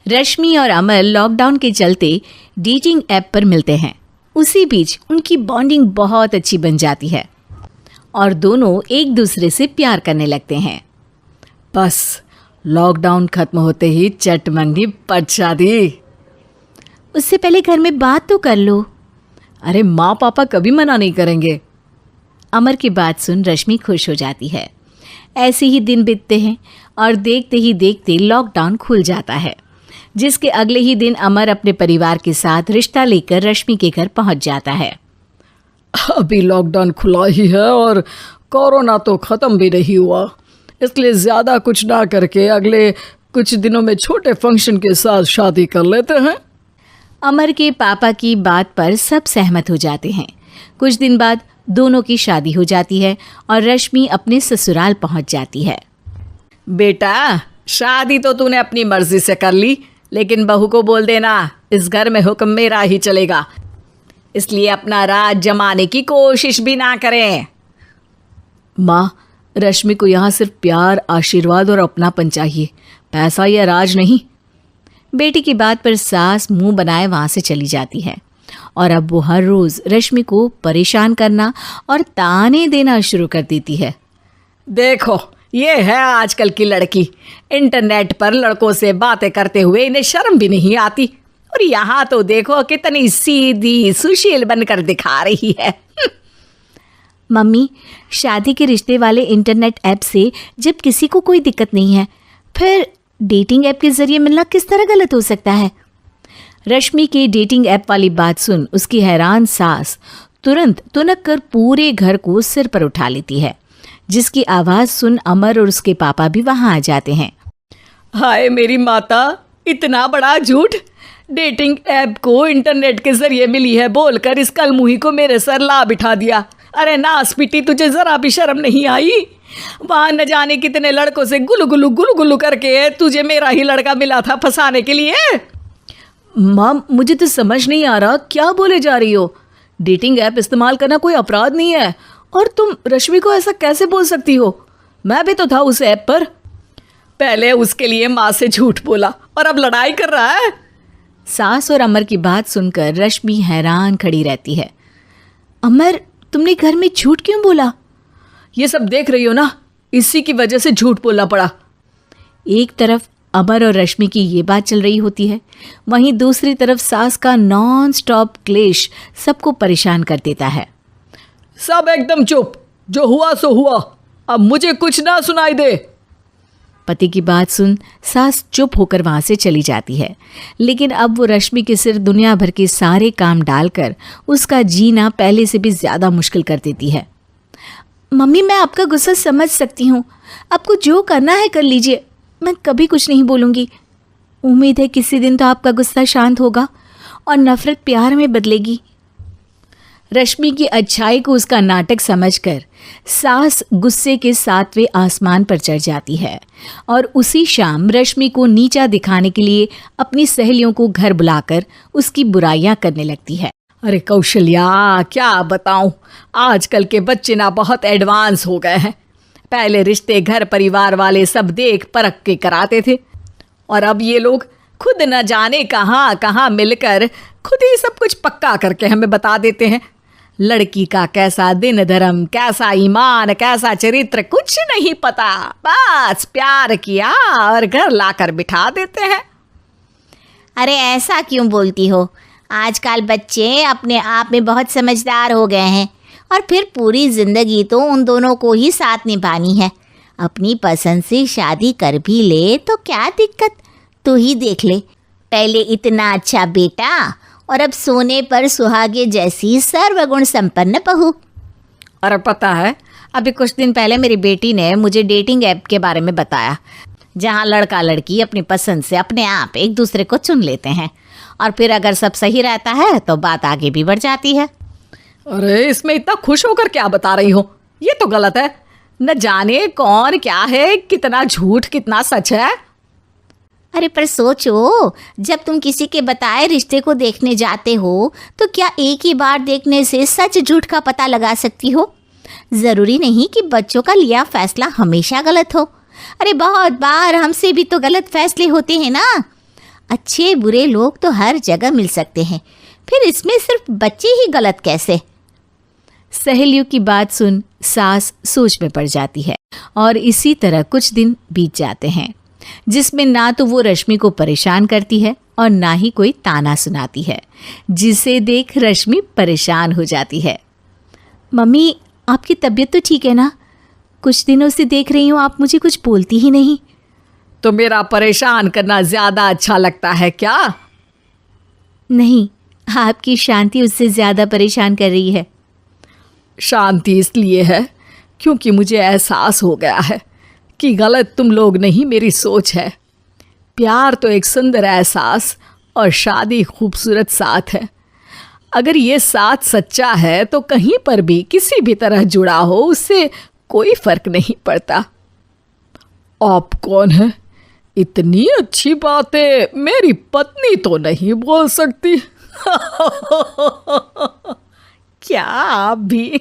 रश्मि और अमर लॉकडाउन के चलते डेटिंग ऐप पर मिलते हैं। उसी बीच उनकी बॉन्डिंग बहुत अच्छी बन जाती है और दोनों एक दूसरे से प्यार करने लगते हैं। बस लॉकडाउन खत्म होते ही चट मंगनी पट शादी। उससे पहले घर में बात तो कर लो। अरे माँ पापा कभी मना नहीं करेंगे। अमर की बात सुन रश्मि खुश हो जाती है। ऐसे ही दिन बीतते हैं और देखते ही देखते लॉकडाउन खुल जाता है, जिसके अगले ही दिन अमर अपने परिवार के साथ रिश्ता लेकर रश्मि के घर पहुंच जाता है। अभी लॉकडाउन खुला ही है और कोरोना तो ख़त्म भी नहीं हुआ, इसलिए ज़्यादा कुछ ना करके अगले कुछ दिनों में छोटे फंक्शन के साथ शादी कर लेते हैं। अमर के पापा की बात पर सब सहमत हो जाते हैं। कुछ दिन बाद दोनों की शादी हो जाती है और रश्मि अपने ससुराल पहुंच जाती है। बेटा, शादी तो तूने अपनी मर्जी से कर ली, लेकिन बहू को बोल देना इस घर में हुक्म मेरा ही चलेगा, इसलिए अपना राज जमाने की कोशिश भी ना करें। माँ, रश्मि को यहाँ सिर्फ प्यार, आशीर्वाद और अपनापन चाहिए, पैसा या राज नहीं। बेटी की बात पर सास मुंह बनाए वहाँ से चली जाती है और अब वो हर रोज़ रश्मि को परेशान करना और ताने देना शुरू कर देती है। देखो, ये है आजकल की लड़की, इंटरनेट पर लड़कों से बातें करते हुए इन्हें शर्म भी नहीं आती, और यहाँ तो देखो कितनी सीधी सुशील बनकर दिखा रही है। मम्मी, शादी के रिश्ते वाले इंटरनेट ऐप से जब किसी को कोई दिक्कत नहीं है, फिर डेटिंग ऐप के जरिए मिलना किस तरह गलत हो सकता है? रश्मि के डेटिंग ऐप वाली बात सुन उसकी हैरान सास तुरंत तुनक कर पूरे घर को सिर पर उठा लेती है, जिसकी आवाज़ सुन अमर और उसके पापा भी वहाँ आ जाते हैं। हाय मेरी माता, इतना बड़ा झूठ! डेटिंग ऐप को इंटरनेट के जरिए मिली है बोलकर इस कलमुही को मेरे सर ला बिठा दिया। अरे नास पिटी, तुझे जरा भी शर्म नहीं आई? वहाँ न जाने कितने लड़कों से गुलू गुलू करके तुझे मेरा ही लड़का मिला था फंसाने के लिए। माँ, मुझे तो समझ नहीं आ रहा क्या बोले जा रही हो। डेटिंग ऐप इस्तेमाल करना कोई अपराध नहीं है, और तुम रश्मि को ऐसा कैसे बोल सकती हो? मैं भी तो था उस ऐप पर। पहले उसके लिए माँ से झूठ बोला और अब लड़ाई कर रहा है। सास और अमर की बात सुनकर रश्मि हैरान खड़ी रहती है। अमर, तुमने घर में झूठ क्यों बोला? ये सब देख रही हो ना, इसी की वजह से झूठ बोलना पड़ा। एक तरफ अमर और रश्मि की ये बात चल रही होती है, वहीं दूसरी तरफ सास का नॉन स्टॉप क्लेश सबको परेशान कर देता है। सब एकदम चुप, जो हुआ सो हुआ, अब मुझे कुछ ना सुनाई दे। पति की बात सुन सास चुप होकर वहाँ से चली जाती है, लेकिन अब वो रश्मि के सिर दुनिया भर के सारे काम डालकर उसका जीना पहले से भी ज़्यादा मुश्किल कर देती है। मम्मी, मैं आपका गुस्सा समझ सकती हूँ, आपको जो करना है कर लीजिए, मैं कभी कुछ नहीं बोलूँगी। उम्मीद है किसी दिन तो आपका गुस्सा शांत होगा और नफ़रत प्यार में बदलेगी। रश्मि की अच्छाई को उसका नाटक समझकर सास गुस्से के 7वें आसमान पर चढ़ जाती है और उसी शाम रश्मि को नीचा दिखाने के लिए अपनी सहेलियों को घर बुलाकर उसकी बुराइयां करने लगती है। अरे कौशल्या, क्या बताऊं, आजकल के बच्चे ना बहुत एडवांस हो गए हैं। पहले रिश्ते घर परिवार वाले सब देख परख के कराते थे, और अब ये लोग खुद न जाने कहाँ कहाँ मिलकर खुद ही सब कुछ पक्का करके हमें बता देते हैं। लड़की का कैसा दिन धर्म, कैसा ईमान, कैसा चरित्र कुछ नहीं पता, बस प्यार किया और घर लाकर बिठा देते हैं। अरे ऐसा क्यों बोलती हो? आजकल बच्चे अपने आप में बहुत समझदार हो गए हैं, और फिर पूरी ज़िंदगी तो उन दोनों को ही साथ निभानी है। अपनी पसंद से शादी कर भी ले तो क्या दिक्कत? तू ही देख ले, पहले इतना अच्छा बेटा और अब सोने पर सुहागे जैसी सर्वगुण संपन्न बहू। और पता है, अभी कुछ दिन पहले मेरी बेटी ने मुझे डेटिंग ऐप के बारे में बताया, जहाँ लड़का लड़की अपनी पसंद से अपने आप एक दूसरे को चुन लेते हैं, और फिर अगर सब सही रहता है तो बात आगे भी बढ़ जाती है। अरे इसमें इतना खुश होकर क्या बता रही हो? ये तो गलत है। न जाने कौन क्या है, कितना झूठ कितना सच है। अरे पर सोचो, जब तुम किसी के बताए रिश्ते को देखने जाते हो तो क्या एक ही बार देखने से सच झूठ का पता लगा सकती हो? ज़रूरी नहीं कि बच्चों का लिया फैसला हमेशा गलत हो। अरे बहुत बार हमसे भी तो गलत फैसले होते हैं ना। अच्छे बुरे लोग तो हर जगह मिल सकते हैं, फिर इसमें सिर्फ बच्चे ही गलत कैसे? सहेलियों की बात सुन सास सोच में पड़ जाती है और इसी तरह कुछ दिन बीत जाते हैं, जिसमें ना तो वो रश्मि को परेशान करती है और ना ही कोई ताना सुनाती है, जिसे देख रश्मि परेशान हो जाती है। मम्मी, आपकी तबीयत तो ठीक है ना? कुछ दिनों से देख रही हूँ आप मुझे कुछ बोलती ही नहीं। तो मेरा परेशान करना ज्यादा अच्छा लगता है क्या? नहीं, आपकी शांति उससे ज्यादा परेशान कर रही है। शांति इसलिए है क्योंकि मुझे एहसास हो गया है कि गलत तुम लोग नहीं, मेरी सोच है। प्यार तो एक सुंदर एहसास और शादी खूबसूरत साथ है। अगर ये साथ सच्चा है तो कहीं पर भी किसी भी तरह जुड़ा हो उससे कोई फर्क नहीं पड़ता। आप कौन है? इतनी अच्छी बातें मेरी पत्नी तो नहीं बोल सकती। क्या आप भी?